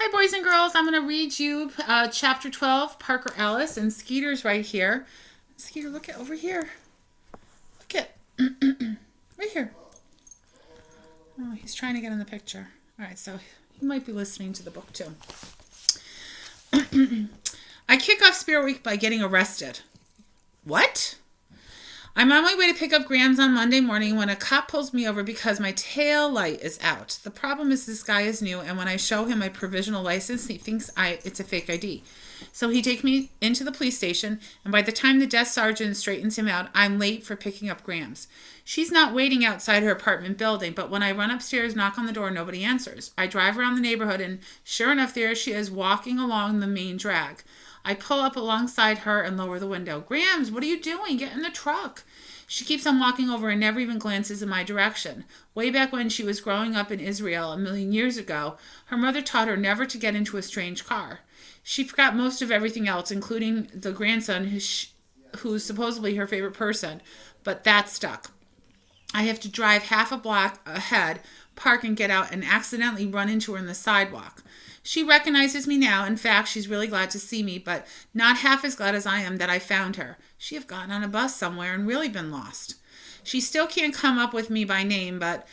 Hi, boys and girls. I'm going to read you chapter 12, Parker Ellis, and Skeeter's right here. Skeeter, look at over here. Look at right here. Oh, he's trying to get in the picture. All right, so he might be listening to the book too. I kick off Spirit Week by getting arrested. What? I'm on my way to pick up Grams on Monday morning when a cop pulls me over because my tail light is out. The problem is this guy is new, and when I show him my provisional license, he thinks it's a fake ID. So he takes me into the police station, and by the time the desk sergeant straightens him out, I'm late for picking up Grams. She's not waiting outside her apartment building, but when I run upstairs, knock on the door, nobody answers. I drive around the neighborhood, and sure enough, there she is walking along the main drag. I pull up alongside her and lower the window. Grams, what are you doing? Get in the truck. She keeps on walking over and never even glances in my direction. Way back when she was growing up in Israel a million years ago, her mother taught her never to get into a strange car. She forgot most of everything else, including the grandson who's supposedly her favorite person, but that stuck. I have to drive half a block ahead, park and get out, and accidentally run into her in the sidewalk. She recognizes me now. In fact, she's really glad to see me, but not half as glad as I am that I found her. She have gotten on a bus somewhere and really been lost. She still can't come up with me by name, but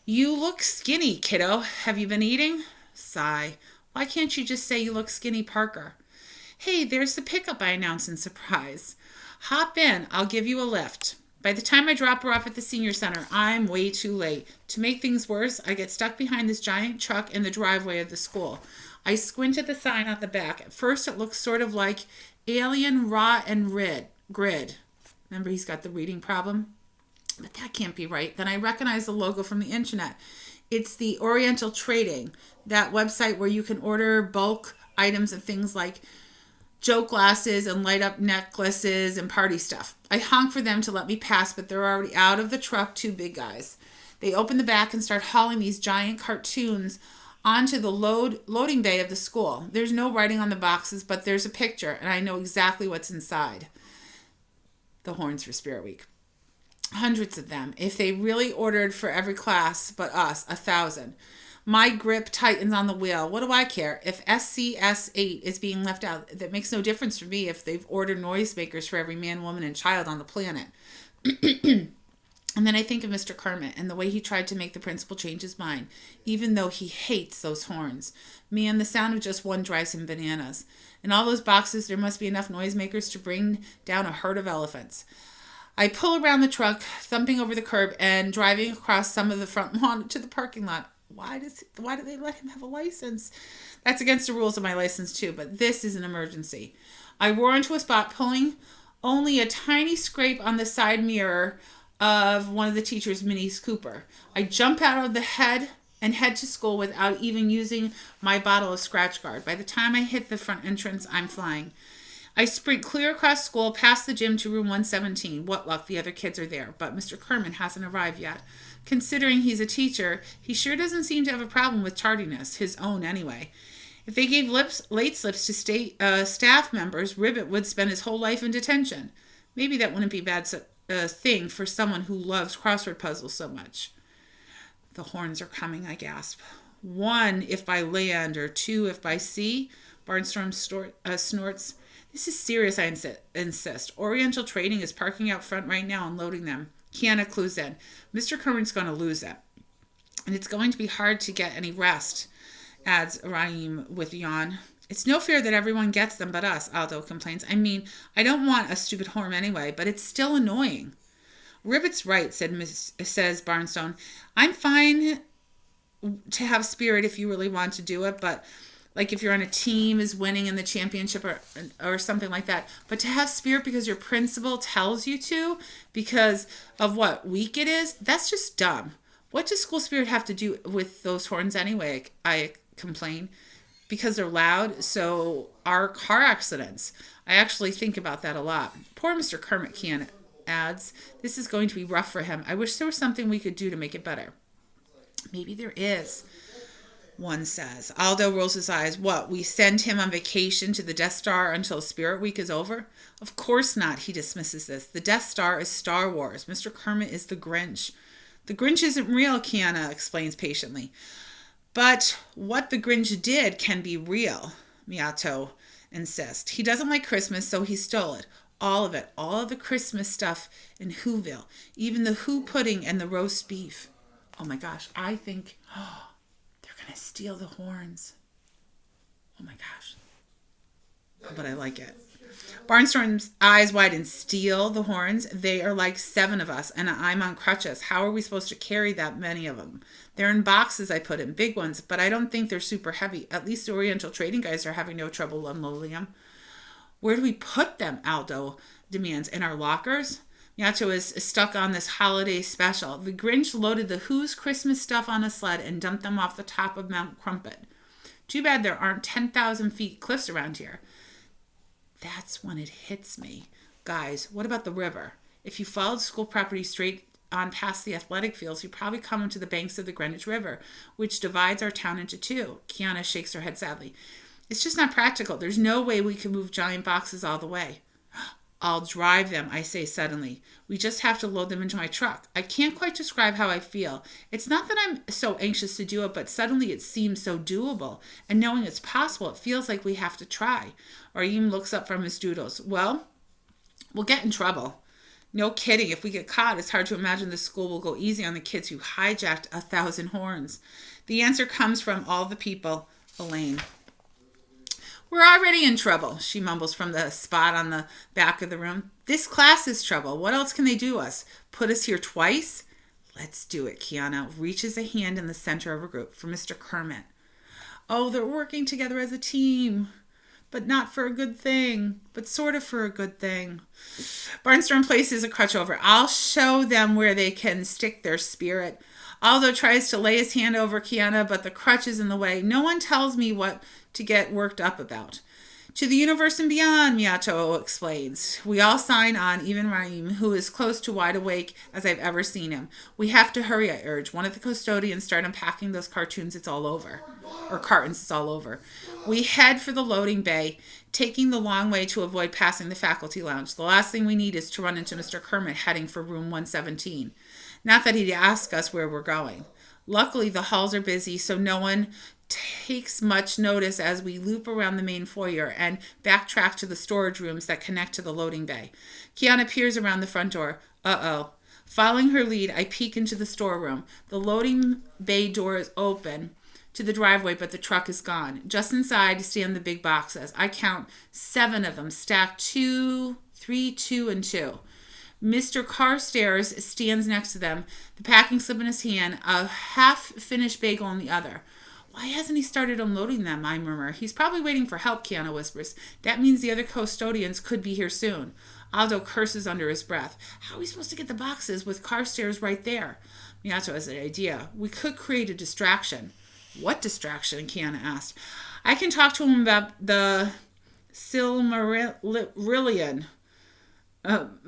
you look skinny, kiddo. Have you been eating? Sigh. Why can't you just say you look skinny, Parker? Hey, there's the pickup, I announce in surprise. Hop in. I'll give you a lift. By the time I drop her off at the senior center, I'm way too late. To make things worse, I get stuck behind this giant truck in the driveway of the school. I squint at the sign on the back. At first, it looks sort of like Alien Raw and Grid. Remember, he's got the reading problem? But that can't be right. Then I recognize the logo from the internet. It's the Oriental Trading, that website where you can order bulk items of things like joke glasses and light up necklaces and party stuff. I honk for them to let me pass, but they're already out of the truck, two big guys. They open the back and start hauling these giant cartoons onto the loading bay of the school. There's no writing on the boxes, but there's a picture, and I know exactly what's inside. The horns for Spirit Week. Hundreds of them. If they really ordered for every class but us, 1,000. My grip tightens on the wheel. What do I care? If SCS8 is being left out, that makes no difference for me if they've ordered noisemakers for every man, woman, and child on the planet. And then I think of Mr. Kermit and the way he tried to make the principal change his mind, even though he hates those horns. Man, the sound of just one drives him bananas. In all those boxes, there must be enough noisemakers to bring down a herd of elephants. I pull around the truck, thumping over the curb and driving across some of the front lawn to the parking lot. Why do they let him have a license? That's against the rules of my license too, but this is an emergency. I roar into a spot, pulling only a tiny scrape on the side mirror of one of the teacher's Mini Cooper. I jump out of the head and head to school without even using my bottle of Scratch Guard. By the time I hit the front entrance, I'm flying. I sprint clear across school, past the gym to room 117. What luck, the other kids are there, but Mr. Kerman hasn't arrived yet. Considering he's a teacher, he sure doesn't seem to have a problem with tardiness, his own anyway. If they gave late slips to staff members, Ribbit would spend his whole life in detention. Maybe that wouldn't be a bad thing for someone who loves crossword puzzles so much. The horns are coming, I gasp. 1 if by land, or 2 if by sea, Barnstorm snorts. This is serious, I insist. Oriental Trading is parking out front right now and loading them. Kiana clues in. Mr. Kerman's going to lose it. And it's going to be hard to get any rest, adds Raheem with a yawn. It's no fair that everyone gets them but us, Aldo complains. I mean, I don't want a stupid horn anyway, but it's still annoying. Ribbit's right, says Barnstone. I'm fine to have Spirit if you really want to do it, but like if you're on a team is winning in the championship or something like that. But to have Spirit because your principal tells you to, because of what week it is, that's just dumb. What does school spirit have to do with those horns anyway? I complain. Because they're loud, so are car accidents. I actually think about that a lot. Poor Mr. Kermit, Kian adds. This is going to be rough for him. I wish there was something we could do to make it better. Maybe there is, one says. Aldo rolls his eyes. What, we send him on vacation to the Death Star until Spirit Week is over? Of course not, he dismisses this. The Death Star is Star Wars. Mr. Kermit is the Grinch. The Grinch isn't real, Kiana explains patiently. But what the Grinch did can be real, Miyato insists. He doesn't like Christmas, so he stole it. All of it. All of the Christmas stuff in Whoville. Even the Who pudding and the roast beef. Oh my gosh. I think they're going to steal the horns. Oh my gosh. But I like it. Barnstorm's eyes widen. Steal the horns? They are like 7 of us, and I'm on crutches. How are we supposed to carry that many of them? They're in boxes I put in, big ones, but I don't think they're super heavy. At least the Oriental trading guys are having no trouble unloading them. Where do we put them? Aldo demands. In our lockers? Miyato is stuck on this holiday special. The Grinch loaded the Who's Christmas stuff on a sled and dumped them off the top of Mount Crumpet. Too bad there aren't 10,000 feet cliffs around here. That's when it hits me. Guys, what about the river? If you followed school property straight on past the athletic fields, you probably come to the banks of the Greenwich River, which divides our town into 2. Kiana shakes her head sadly. It's just not practical. There's no way we can move giant boxes all the way. I'll drive them, I say suddenly. We just have to load them into my truck. I can't quite describe how I feel. It's not that I'm so anxious to do it, but suddenly it seems so doable. And knowing it's possible, it feels like we have to try. Raheem looks up from his doodles. Well, we'll get in trouble. No kidding. If we get caught, it's hard to imagine the school will go easy on the kids who hijacked 1,000 horns. The answer comes from all the people. Elaine. We're already in trouble, she mumbles from the spot on the back of the room. This class is trouble. What else can they do us? Put us here twice? Let's do it, Kiana reaches a hand in the center of her group for Mr. Kermit. Oh, they're working together as a team. But not for a good thing. But sort of for a good thing. Barnstorm places a crutch over. I'll show them where they can stick their spirit. Aldo tries to lay his hand over Kiana, but the crutch is in the way. No one tells me what to get worked up about. To the universe and beyond, Miyato explains. We all sign on, even Raheem, who is close to wide awake as I've ever seen him. We have to hurry, I urge. One of the custodians start unpacking those cartoons, it's all over. Or cartons, it's all over. We head for the loading bay, taking the long way to avoid passing the faculty lounge. The last thing we need is to run into Mr. Kermit heading for room 117. Not that he'd ask us where we're going. Luckily, the halls are busy, so no one takes much notice as we loop around the main foyer and backtrack to the storage rooms that connect to the loading bay. Kiana peers around the front door. Uh-oh. Following her lead, I peek into the storeroom. The loading bay door is open to the driveway, but the truck is gone. Just inside stand the big boxes. I count 7 of them, stacked 2, 3, 2, and 2. Mr. Carstairs stands next to them, the packing slip in his hand, a half-finished bagel in the other. Why hasn't he started unloading them, I murmur. He's probably waiting for help, Kiana whispers. That means the other custodians could be here soon. Aldo curses under his breath. How are we supposed to get the boxes with Carstairs right there? Miyato has an idea. We could create a distraction. What distraction? Kiana asked. I can talk to him about the Silmarillion.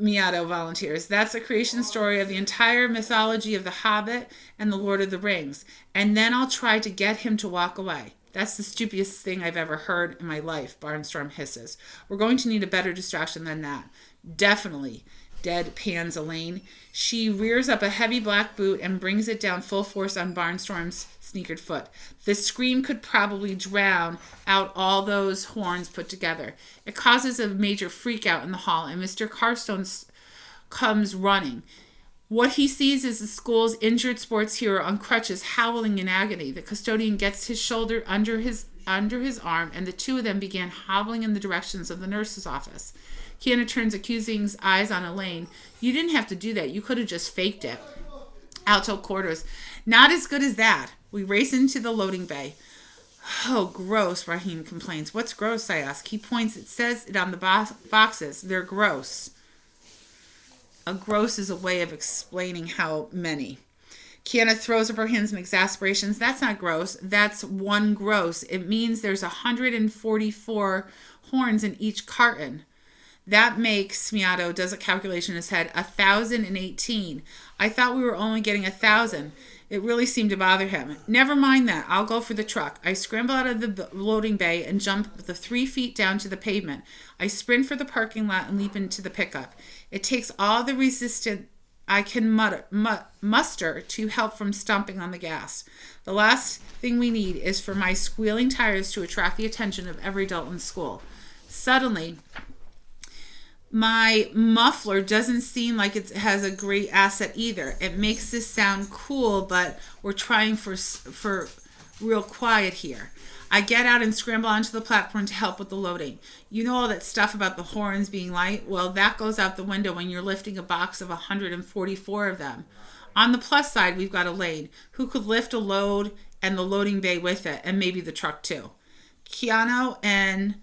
Miyato volunteers. That's the creation story of the entire mythology of The Hobbit and The Lord of the Rings. And then I'll try to get him to walk away. That's the stupidest thing I've ever heard in my life, Barnstorm hisses. We're going to need a better distraction than that. Definitely, deadpans Elaine. She rears up a heavy black boot and brings it down full force on Barnstorm's sneakered foot. The scream could probably drown out all those horns put together. It causes a major freak out in the hall, and Mr. Carstone comes running. What he sees is the school's injured sports hero on crutches howling in agony. The custodian gets his shoulder under his arm, and the 2 of them began hobbling in the directions of the nurse's office. Kiana turns accusing eyes on Elaine. You didn't have to do that. You could have just faked it. Alto quarters. Not as good as that. We race into the loading bay. Oh, gross, Raheem complains. What's gross, I ask. He points. It says it on the boxes. They're gross. A gross is a way of explaining how many. Kiana throws up her hands in exasperation. That's not gross. That's 1 gross. It means there's 144 horns in each carton. That makes, Miyato does a calculation in his head, 1,018. I thought we were only getting 1,000. It really seemed to bother him. Never mind that. I'll go for the truck. I scramble out of the loading bay and jump the 3 feet down to the pavement. I sprint for the parking lot and leap into the pickup. It takes all the resistance I can muster to help from stomping on the gas. The last thing we need is for my squealing tires to attract the attention of every adult in school. Suddenly, my muffler doesn't seem like it has a great asset either. It makes this sound cool, but we're trying for real quiet here. I get out and scramble onto the platform to help with the loading. You know all that stuff about the horns being light? Well, that goes out the window when you're lifting a box of 144 of them. On the plus side, we've got Elaine, who could lift a load and the loading bay with it, and maybe the truck too. Keanu and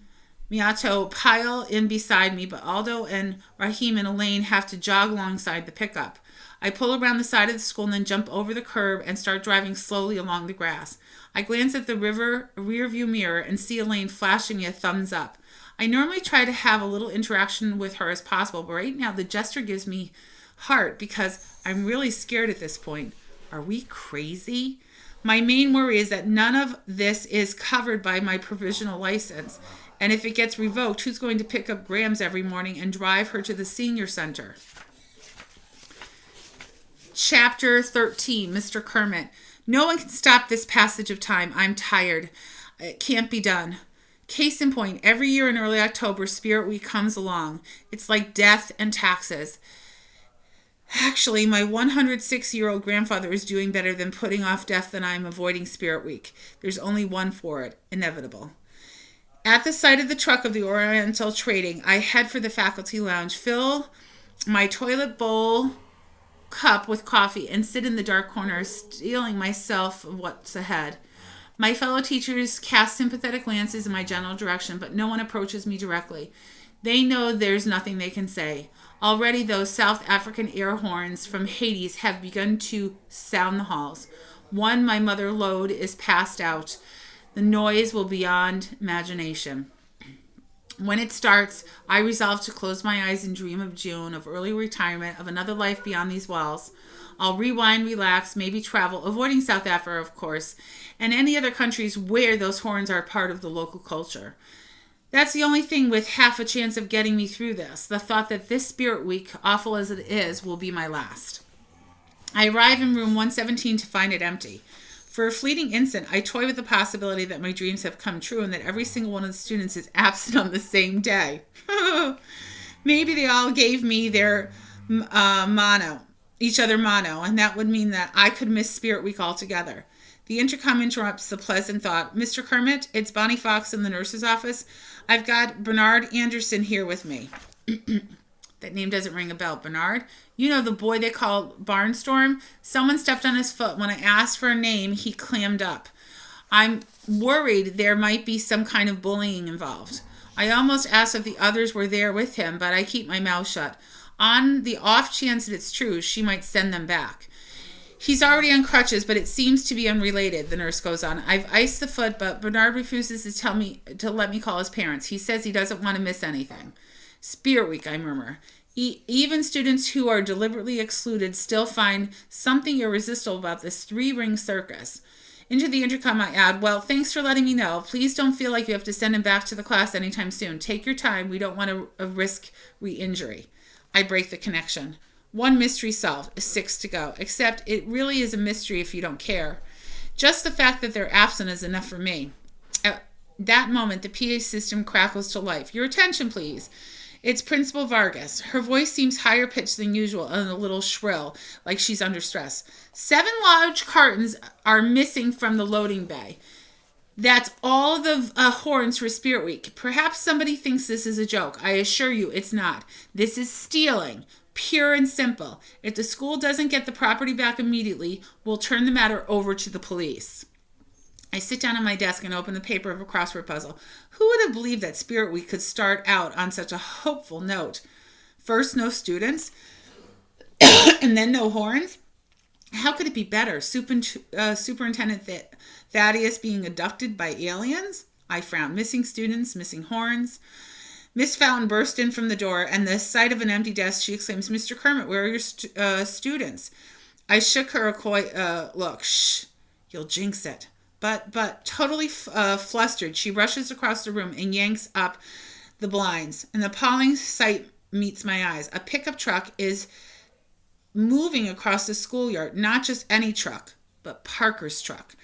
Miyato pile in beside me, but Aldo and Rahim and Elaine have to jog alongside the pickup. I pull around the side of the school and then jump over the curb and start driving slowly along the grass. I glance at the rear view mirror and see Elaine flashing me a thumbs up. I normally try to have a little interaction with her as possible, but right now the gesture gives me heart because I'm really scared at this point. Are we crazy? My main worry is that none of this is covered by my provisional license. And if it gets revoked, who's going to pick up Grams every morning and drive her to the senior center? Chapter 13, Mr. Kermit. No one can stop this passage of time. I'm tired. It can't be done. Case in point, every year in early October, Spirit Week comes along. It's like death and taxes. Actually, my 106-year-old grandfather is doing better than putting off death than I'm avoiding Spirit Week. There's only one for it, inevitable. At the sight of the truck of the Oriental Trading, I head for the faculty lounge, fill my toilet bowl cup with coffee, and sit in the dark corner, steeling myself of what's ahead. My fellow teachers cast sympathetic glances in my general direction, but no one approaches me directly. They know there's nothing they can say. Already those South African air horns from Hades have begun to sound the halls. One my mother load is passed out. The noise will be beyond imagination. When it starts, I resolve to close my eyes and dream of June, of early retirement, of another life beyond these walls. I'll rewind, relax, maybe travel, avoiding South Africa, of course, and any other countries where those horns are part of the local culture. That's the only thing with half a chance of getting me through this, the thought that this Spirit Week, awful as it is, will be my last. I arrive in room 117 to find it empty. For a fleeting instant, I toy with the possibility that my dreams have come true and that every single one of the students is absent on the same day. Maybe they all gave me their each other mono, and that would mean that I could miss Spirit Week altogether. The intercom interrupts the pleasant thought. Mr. Kermit, it's Bonnie Fox in the nurse's office. I've got Bernard Anderson here with me. That name doesn't ring a bell. Bernard? You know the boy they call Barnstorm? Someone stepped on his foot. When I asked for a name, he clammed up. I'm worried there might be some kind of bullying involved. I almost asked if the others were there with him, but I keep my mouth shut. On the off chance that it's true, she might send them back. He's already on crutches, but it seems to be unrelated, the nurse goes on. I've iced the foot, but Bernard refuses to let me call his parents. He says he doesn't want to miss anything. Spirit Week, I murmur. Even students who are deliberately excluded still find something irresistible about this three-ring circus. Into the intercom I add, well, thanks for letting me know. Please don't feel like you have to send him back to the class anytime soon. Take your time. We don't want to risk re-injury. I break the connection. One mystery solved, 6 to go. Except it really is a mystery if you don't care. Just the fact that they're absent is enough for me. At that moment, the PA system crackles to life. Your attention, please. It's Principal Vargas. Her voice seems higher pitched than usual and a little shrill, like she's under stress. 7 large cartons are missing from the loading bay. That's all the horns for Spirit Week. Perhaps somebody thinks this is a joke. I assure you it's not. This is stealing. Pure and simple. If the school doesn't get the property back immediately, we'll turn the matter over to the police. I sit down at my desk and open the paper of a crossword puzzle. Who would have believed that Spirit Week could start out on such a hopeful note? First, no students, and then no horns? How could it be better? Superintendent Thaddeus being abducted by aliens? I frowned. Missing students, missing horns. Miss Fountain burst in from the door, and the sight of an empty desk, she exclaims, Mr. Kermit, where are your students? I shook her a coy look. Shh, you'll jinx it. But totally flustered, she rushes across the room and yanks up the blinds. An appalling sight meets my eyes. A pickup truck is moving across the schoolyard, not just any truck, but Parker's truck.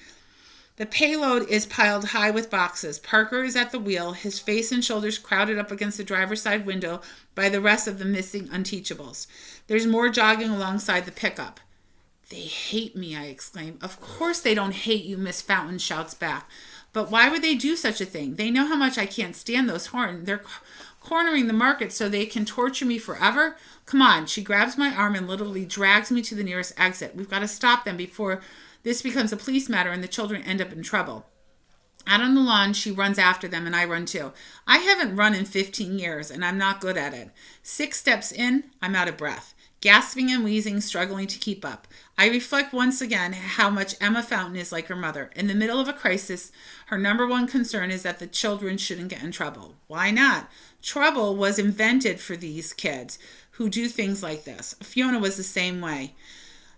The payload is piled high with boxes. Parker is at the wheel, his face and shoulders crowded up against the driver's side window by the rest of the missing Unteachables. There's more jogging alongside the pickup. They hate me, I exclaim. Of course they don't hate you, Miss Fountain shouts back. But why would they do such a thing? They know how much I can't stand those horns. They're cornering the market so they can torture me forever. Come on. She grabs my arm and literally drags me to the nearest exit. We've got to stop them before this becomes a police matter and the children end up in trouble. Out on the lawn, she runs after them and I run too. I haven't run in 15 years and I'm not good at it. 6 steps in, I'm out of breath. Gasping and wheezing, struggling to keep up. I reflect once again how much Emma Fountain is like her mother. In the middle of a crisis, her number one concern is that the children shouldn't get in trouble. Why not? Trouble was invented for these kids who do things like this. Fiona was the same way.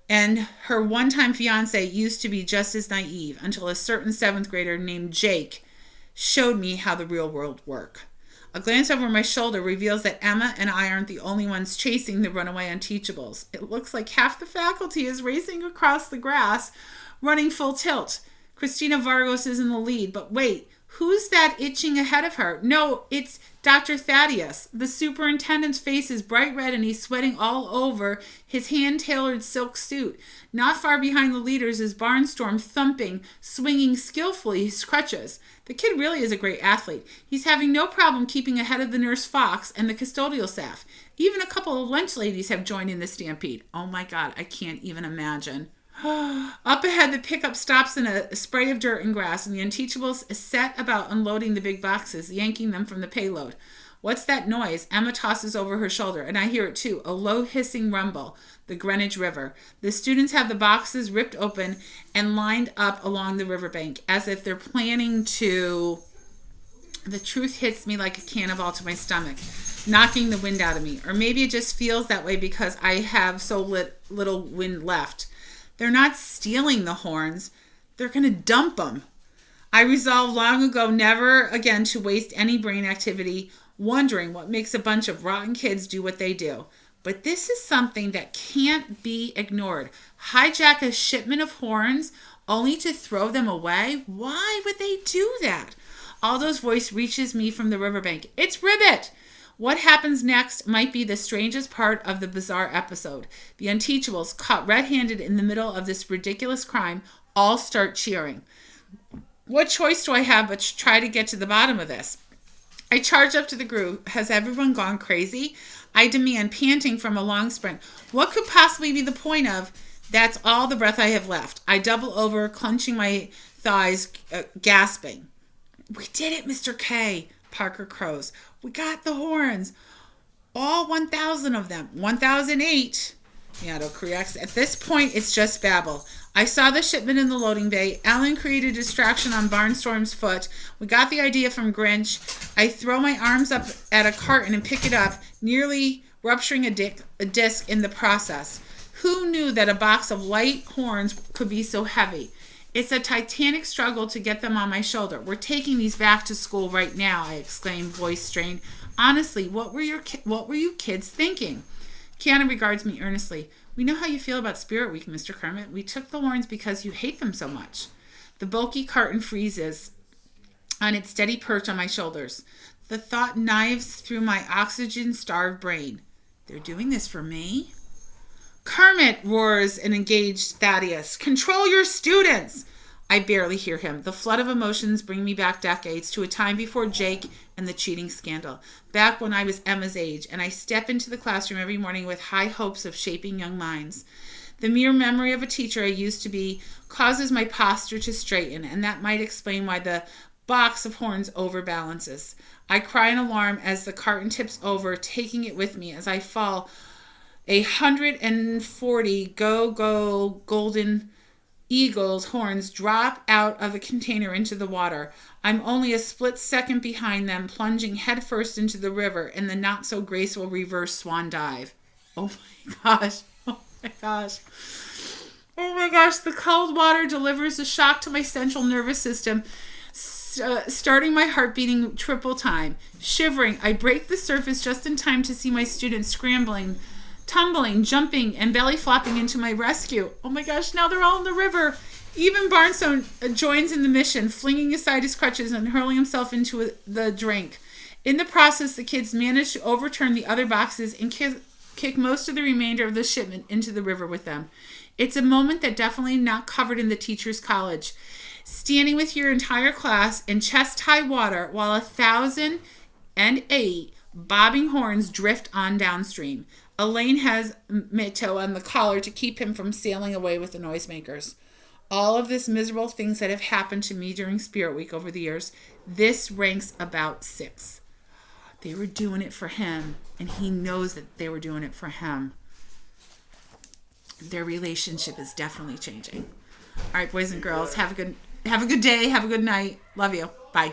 And her one-time fiance used to be just as naive until a certain 7th grader named Jake showed me how the real world works. A glance over my shoulder reveals that Emma and I aren't the only ones chasing the runaway Unteachables. It looks like half the faculty is racing across the grass, running full tilt. Christina Vargas is in the lead, but wait, who's that itching ahead of her? No, it's Dr. Thaddeus. The superintendent's face is bright red and he's sweating all over his hand-tailored silk suit. Not far behind the leaders is Barnstorm thumping, swinging skillfully his crutches. The kid really is a great athlete. He's having no problem keeping ahead of the nurse Fox and the custodial staff. Even a couple of lunch ladies have joined in the stampede. Oh my God, I can't even imagine. Up ahead, the pickup stops in a spray of dirt and grass, and the Unteachables set about unloading the big boxes, yanking them from the payload. What's that noise? Emma tosses over her shoulder, and I hear it too, a low hissing rumble. The Greenwich River. The students have the boxes ripped open and lined up along the riverbank, as if they're planning to... The truth hits me like a cannonball to my stomach, knocking the wind out of me. Or maybe it just feels that way because I have so little wind left. They're not stealing the horns. They're going to dump them. I resolved long ago never again to waste any brain activity wondering what makes a bunch of rotten kids do what they do. But this is something that can't be ignored. Hijack a shipment of horns only to throw them away? Why would they do that? Aldo's voice reaches me from the riverbank. It's Ribbit! What happens next might be the strangest part of the bizarre episode. The Unteachables, caught red-handed in the middle of this ridiculous crime, all start cheering. What choice do I have but to try to get to the bottom of this? I charge up to the group. Has everyone gone crazy? I demand, panting from a long sprint. What could possibly be the point of? That's all the breath I have left. I double over, clenching my thighs, gasping. We did it, Mr. K, Parker crows. We got the horns. All 1,000 of them. 1,008. Yato corrects. At this point, it's just babble. I saw the shipment in the loading bay. Alan created a distraction on Barnstorm's foot. We got the idea from Grinch. I throw my arms up at a carton and pick it up, nearly rupturing a disc in the process. Who knew that a box of light horns could be so heavy? It's a titanic struggle to get them on my shoulder. We're taking these back to school right now, I exclaimed, voice strained. Honestly, what were you kids thinking? Kiana regards me earnestly. We know how you feel about Spirit Week, Mr. Kermit. We took the horns because you hate them so much. The bulky carton freezes on its steady perch on my shoulders. The thought knives through my oxygen-starved brain. They're doing this for me? Kermit, roars an engaged Thaddeus. Control your students! I barely hear him. The flood of emotions bring me back decades to a time before Jake and the cheating scandal. Back when I was Emma's age, and I step into the classroom every morning with high hopes of shaping young minds. The mere memory of a teacher I used to be causes my posture to straighten, and that might explain why the box of horns overbalances. I cry in alarm as the carton tips over, taking it with me as I fall. 140 go golden eagles' horns drop out of the container into the water. I'm only a split second behind them, plunging headfirst into the river in the not-so-graceful reverse swan dive. Oh my gosh. Oh my gosh. Oh my gosh. The cold water delivers a shock to my central nervous system, starting my heart beating triple time. Shivering, I break the surface just in time to see my students scrambling tumbling, jumping, and belly flopping into my rescue. Oh my gosh, now they're all in the river. Even Barnstone joins in the mission, flinging aside his crutches and hurling himself into the drink. In the process, the kids manage to overturn the other boxes and kick most of the remainder of the shipment into the river with them. It's a moment that definitely not covered in the teacher's college. Standing with your entire class in chest-high water while 1,008 bobbing horns drift on downstream. Elaine has Mito on the collar to keep him from sailing away with the noisemakers. All of this miserable things that have happened to me during Spirit Week over the years, this ranks about 6. They were doing it for him, and he knows that they were doing it for him. Their relationship is definitely changing. All right, boys and girls, have a good day, have a good night. Love you. Bye.